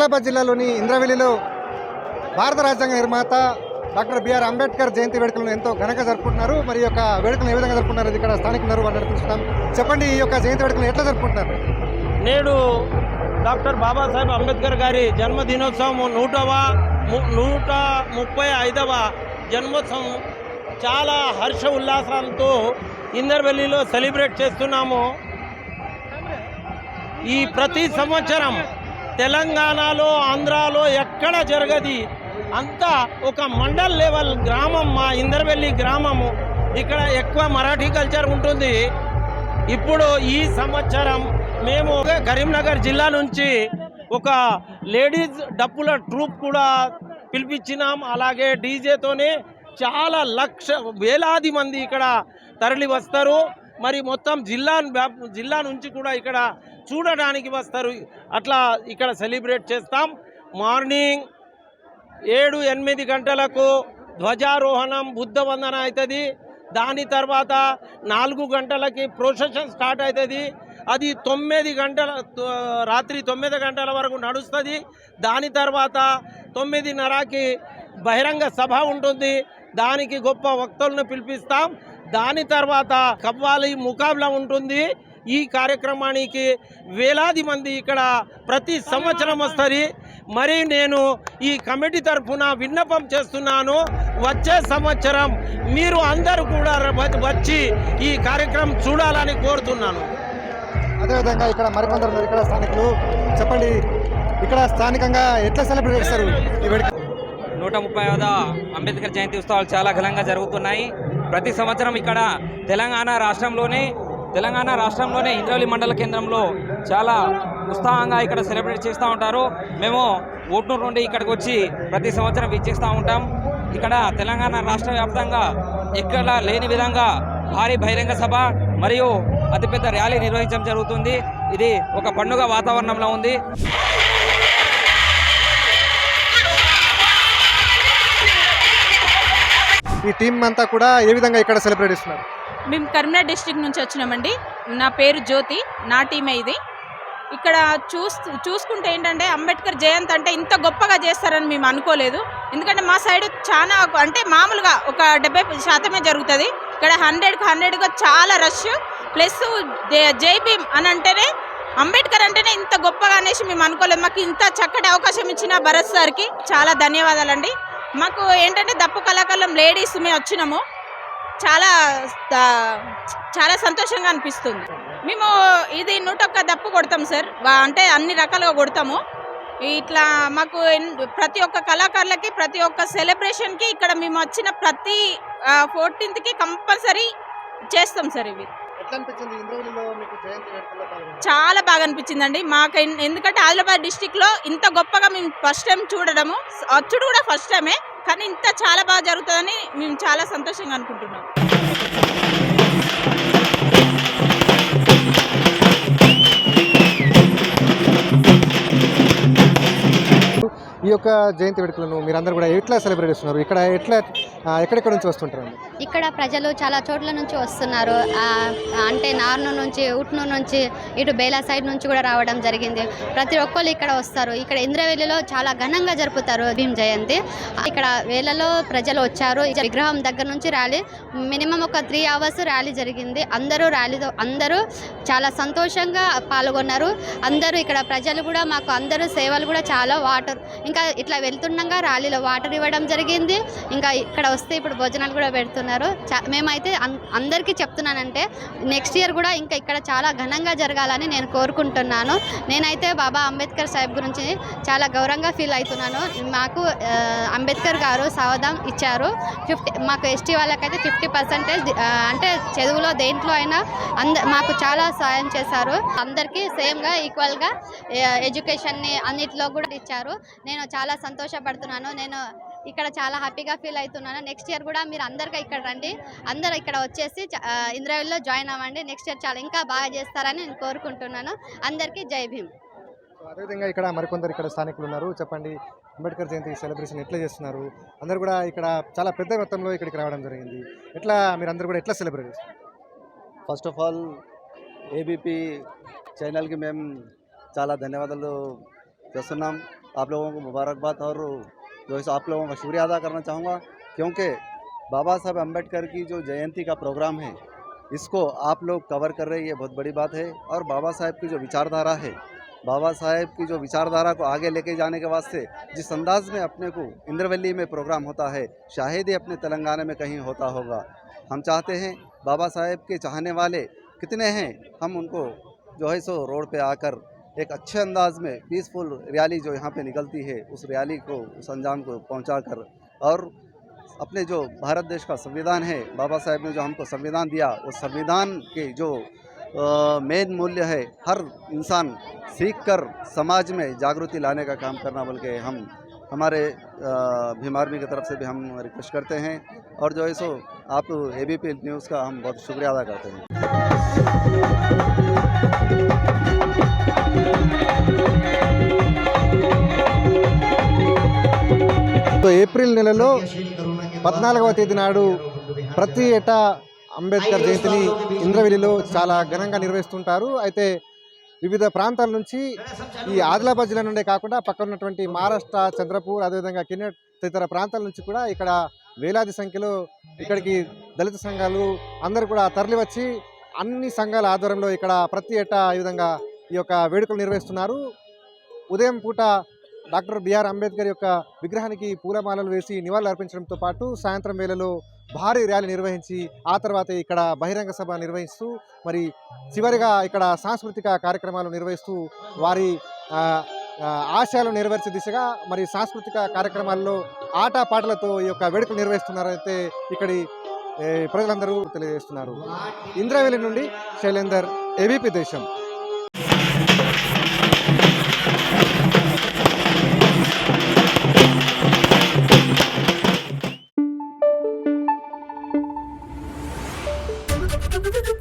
ఆదిలాబాద్ జిల్లాలోని ఇంద్రవెల్లిలో భారత రాజ్యాంగ నిర్మాత డాక్టర్ బిఆర్ అంబేద్కర్ జయంతి వేడుకలను ఎంతో ఘనంగా జరుపుకుంటున్నారు. మరి ఈ యొక్క వేడుకలను ఏ విధంగా జరుపుకుంటున్నారు ఇక్కడ స్థానికులు వాళ్ళని తెలుసుకుంటాం. చెప్పండి, ఈ యొక్క జయంతి వేడుకలను ఎట్లా జరుపుకుంటున్నారు? నేడు డాక్టర్ బాబాసాహెబ్ అంబేద్కర్ గారి జన్మదినోత్సవం 135వ జన్మోత్సవం చాలా హర్ష ఉల్లాసాలతో ఇందర్వెల్లిలో సెలబ్రేట్ చేస్తున్నాము. ఈ ప్రతి సంవత్సరం తెలంగాణలో ఆంధ్రాలో ఎక్కడ జరగది అంతా ఒక మండల్ లెవెల్ గ్రామం మా ఇందర్వెల్లి గ్రామము. ఇక్కడ ఎక్కువ మరాఠీ కల్చర్ ఉంటుంది. ఇప్పుడు ఈ సంవత్సరం మేము కరీంనగర్ జిల్లా నుంచి ఒక లేడీస్ డప్పుల ట్రూప్ కూడా పిలిపించినాం. అలాగే డీజేతోనే చాలా వేలాది మంది ఇక్కడ తరలి వస్తారు. మరి మొత్తం జిల్లా నుంచి కూడా ఇక్కడ చూడడానికి వస్తారు. అట్లా ఇక్కడ సెలబ్రేట్ చేస్తాం. మార్నింగ్ 7-8 గంటలకు ధ్వజారోహణం బుద్ధ వందన అవుతుంది. దాని తర్వాత 4 గంటలకి ప్రొసెషన్ స్టార్ట్ అవుతుంది. అది 9 గంటల రాత్రి 9 గంటల వరకు నడుస్తుంది. దాని తర్వాత 9:30కి బహిరంగ సభ ఉంటుంది. దానికి గొప్ప వక్తలను పిలిపిస్తాం. దాని తర్వాత కవ్వాలి ముకాబ్లా ఉంటుంది. ఈ కార్యక్రమానికి వేలాది మంది ఇక్కడ ప్రతి సంవత్సరం వస్తారు. మరి నేను ఈ కమిటీ తరఫున విన్నపం చేస్తున్నాను, వచ్చే సంవత్సరం మీరు అందరూ కూడా వచ్చి ఈ కార్యక్రమం చూడాలని కోరుతున్నాను. అదేవిధంగా ఇక్కడ మరికొందరు ఇక్కడ స్థానికులు, చెప్పండి, ఇక్కడ స్థానికంగా ఎట్లా సెలబ్రేట్ చేస్తారు ఈ వేడుక? 130వ అంబేద్కర్ జయంతి ఉత్సవాలు చాలా ఘనంగా జరుగుతున్నాయి. ప్రతి సంవత్సరం ఇక్కడ తెలంగాణ రాష్ట్రంలోనే ఇంద్రవెల్లి మండల కేంద్రంలో చాలా ఉత్సాహంగా ఇక్కడ సెలబ్రేట్ చేస్తూ ఉంటారు. మేము ఓట్నూరు నుండి ఇక్కడికి వచ్చి ప్రతి సంవత్సరం విచ్చేస్తూ ఉంటాం. ఇక్కడ తెలంగాణ రాష్ట్ర వ్యాప్తంగా ఎక్కడ లేని విధంగా భారీ బహిరంగ సభ మరియు అతిపెద్ద ర్యాలీ నిర్వహించడం జరుగుతుంది. ఇది ఒక పండుగ వాతావరణంలో ఉంది. ఈ టీం అంతా కూడా ఏ విధంగా ఇక్కడ సెలబ్రేట్ చేస్తున్నారు? మేము కరీంనగర్ డిస్ట్రిక్ట్ నుంచి వచ్చినామండి. నా పేరు జ్యోతి, నా టీమే ఇది. ఇక్కడ చూసుకుంటే ఏంటంటే అంబేద్కర్ జయంతి అంటే ఇంత గొప్పగా చేస్తారని మేము అనుకోలేదు. ఎందుకంటే మా సైడ్ చాలా అంటే మామూలుగా ఒక 70% జరుగుతుంది. ఇక్కడ 100గా చాలా రష్. ప్లస్ జై భీమ్ అని అంటేనే అంబేద్కర్ అంటేనే ఇంత గొప్పగా అనేసి మేము అనుకోలేదు. మాకు ఇంత చక్కటి అవకాశం ఇచ్చిన భరత్ సార్కి చాలా ధన్యవాదాలండి. మాకు ఏంటంటే దప్పు కళాకారులం లేడీస్ మేము వచ్చినాము. చాలా సంతోషంగా అనిపిస్తుంది. మేము ఇది 101 దప్పు కొడతాం సార్, అంటే అన్ని రకాలుగా కొడతాము. ఇట్లా మాకు ప్రతి ఒక్క కళాకారులకి ప్రతి ఒక్క సెలబ్రేషన్కి ఇక్కడ మేము వచ్చిన ప్రతి 14th కంపల్సరీ చేస్తాం సార్. ఇవి చాలా బాగా అనిపించిందండి మాకు. ఎందుకంటే ఆదిలాబాద్ డిస్టిక్లో ఇంత గొప్పగా మేము ఫస్ట్ టైం చూడడము, వచ్చుడు కూడా ఫస్ట్ టైమే, కానీ ఇంత చాలా బాగా జరుగుతుందని మేము చాలా సంతోషంగా అనుకుంటున్నాం. ఈ యొక్క జయంతి వేడుకలను మీరందరూ కూడా ఎట్లా సెలబ్రేట్ చేస్తున్నారు? ఇక్కడ ఎక్కడెక్కడ నుంచి వస్తుంటారు? ఇక్కడ ప్రజలు చాలా చోట్ల నుంచి వస్తున్నారు. అంటే నార్నూరు నుంచి, ఉట్నూరు నుంచి, ఇటు బేలా సైడ్ నుంచి కూడా రావడం జరిగింది. ప్రతి ఒక్కరు ఇక్కడ వస్తారు. ఇక్కడ ఇంద్రవెల్లిలో చాలా ఘనంగా జరుపుతారు భీమ్ జయంతి. ఇక్కడ వేలలో ప్రజలు వచ్చారు. విగ్రహం దగ్గర నుంచి ర్యాలీ మినిమం ఒక 3 hours ర్యాలీ జరిగింది. అందరూ చాలా సంతోషంగా పాల్గొన్నారు. అందరూ ఇక్కడ ప్రజలు కూడా మాకు అందరూ సేవలు కూడా చాలా వాటర్, ఇంకా ఇట్లా వెళ్తుండగా ర్యాలీలో వాటర్ ఇవ్వడం జరిగింది. ఇంకా ఇక్కడ వస్తే ఇప్పుడు భోజనాలు కూడా పెడుతున్నారు. మేమైతే అందరికీ చెప్తున్నానంటే నెక్స్ట్ ఇయర్ కూడా ఇంకా ఇక్కడ చాలా ఘనంగా జరగాలని నేను కోరుకుంటున్నాను. నేనైతే బాబా అంబేద్కర్ సాహెబ్ గురించి చాలా గౌరవంగా ఫీల్ అవుతున్నాను. మాకు అంబేద్కర్ గారు సవధాం ఇచ్చారు. మాకు ఎస్టీ వాళ్ళకైతే 50% అంటే చదువులో దేంట్లో అయినా మాకు చాలా సాయం చేశారు. అందరికీ సేమ్గా ఈక్వల్గా ఎడ్యుకేషన్ని అన్నిట్లో కూడా ఇచ్చారు. నేను చాలా సంతోషపడుతున్నాను. నేను ఇక్కడ చాలా హ్యాపీగా ఫీల్ అవుతున్నాను. నెక్స్ట్ ఇయర్ కూడా మీరు అందరికీ ఇక్కడ రండి, అందరూ ఇక్కడ వచ్చేసి ఇంద్రవెల్లిలో జాయిన్ అవ్వండి. నెక్స్ట్ ఇయర్ చాలా ఇంకా బాగా చేస్తారని నేను కోరుకుంటున్నాను. అందరికీ జై భీమ్. అదేవిధంగా ఇక్కడ మరికొందరు ఇక్కడ స్థానికులు ఉన్నారు. చెప్పండి, అంబేద్కర్ జయంతి సెలబ్రేషన్ ఎట్లా చేస్తున్నారు? అందరూ కూడా ఇక్కడ చాలా పెద్ద మొత్తంలో ఇక్కడికి రావడం జరిగింది. ఎట్లా మీరందరూ కూడా ఎట్లా సెలబ్రేట్ చేస్తారు? ఫస్ట్ ఆఫ్ ఆల్ ఏబీపీ ఛానల్కి మేము చాలా ధన్యవాదాలు చేస్తున్నాం. आप लोगों को मुबारकबाद और जो है सो आप लोगों का शुक्रिया अदा करना चाहूँगा, क्योंकि बाबा साहब अम्बेडकर की जो जयंती का प्रोग्राम है इसको आप लोग कवर कर रहे हैं, ये बहुत बड़ी बात है। और बाबा साहब की जो विचारधारा है, बाबा साहब की जो विचारधारा को आगे लेके जाने के वास्ते जिस अंदाज में अपने को इंद्रवैली में प्रोग्राम होता है, शायद ही अपने तेलंगाना में कहीं होता होगा। हम चाहते हैं बाबा साहब के चाहने वाले कितने हैं, हम उनको जो है सो रोड पे आकर एक अच्छे अंदाज में पीसफुल रैली जो यहाँ पे निकलती है उस रैली को, उस अंजाम को पहुँचाकर, और अपने जो भारत देश का संविधान है, बाबा साहब ने जो हमको संविधान दिया, उस संविधान के जो मेन मूल्य है, हर इंसान सीख कर समाज में जागृति लाने का काम करना, बल्कि हम हमारे भीम आर्मी की तरफ से भी हम रिक्वेस्ट करते हैं। और जो है सो आप ABP न्यूज़ का हम बहुत शुक्रिया अदा करते हैं। ఏప్రిల్ నెలలో 14వ తేదీ నాడు ప్రతి ఏటా అంబేద్కర్ జయంతిని ఇంద్రవెల్లిలో చాలా ఘనంగా నిర్వహిస్తుంటారు. అయితే వివిధ ప్రాంతాల నుంచి ఈ ఆదిలాబాద్ జిల్లా నుండే కాకుండా పక్కన ఉన్నటువంటి మహారాష్ట్ర, చంద్రపూర్, అదేవిధంగా కిన్నెట్ తదితర ప్రాంతాల నుంచి కూడా ఇక్కడ వేలాది సంఖ్యలో ఇక్కడికి దళిత సంఘాలు అందరూ కూడా తరలి వచ్చి అన్ని సంఘాల ఆధ్వర్యంలో ఇక్కడ ప్రతి ఏటా ఈ విధంగా ఈ యొక్క వేడుకలు నిర్వహిస్తున్నారు. ఉదయం పూట డాక్టర్ బిఆర్ అంబేద్కర్ యొక్క విగ్రహానికి పూలమాలలు వేసి నివాళులు అర్పించడంతో పాటు సాయంత్రం వేళలో భారీ ర్యాలీ నిర్వహించి ఆ తర్వాత ఇక్కడ బహిరంగ సభ నిర్వహిస్తూ మరి చివరిగా ఇక్కడ సాంస్కృతిక కార్యక్రమాలు నిర్వహిస్తూ వారి ఆశయాలు నెరవేర్చే దిశగా మరి సాంస్కృతిక కార్యక్రమాల్లో ఆటపాటలతో ఈ యొక్క వేడుకలు నిర్వహిస్తున్నారైతే ఇక్కడి ప్రజలందరూ తెలియజేస్తున్నారు. ఇంద్రవెల్లి నుండి శైలేందర్, ABP దేశం. Thank you.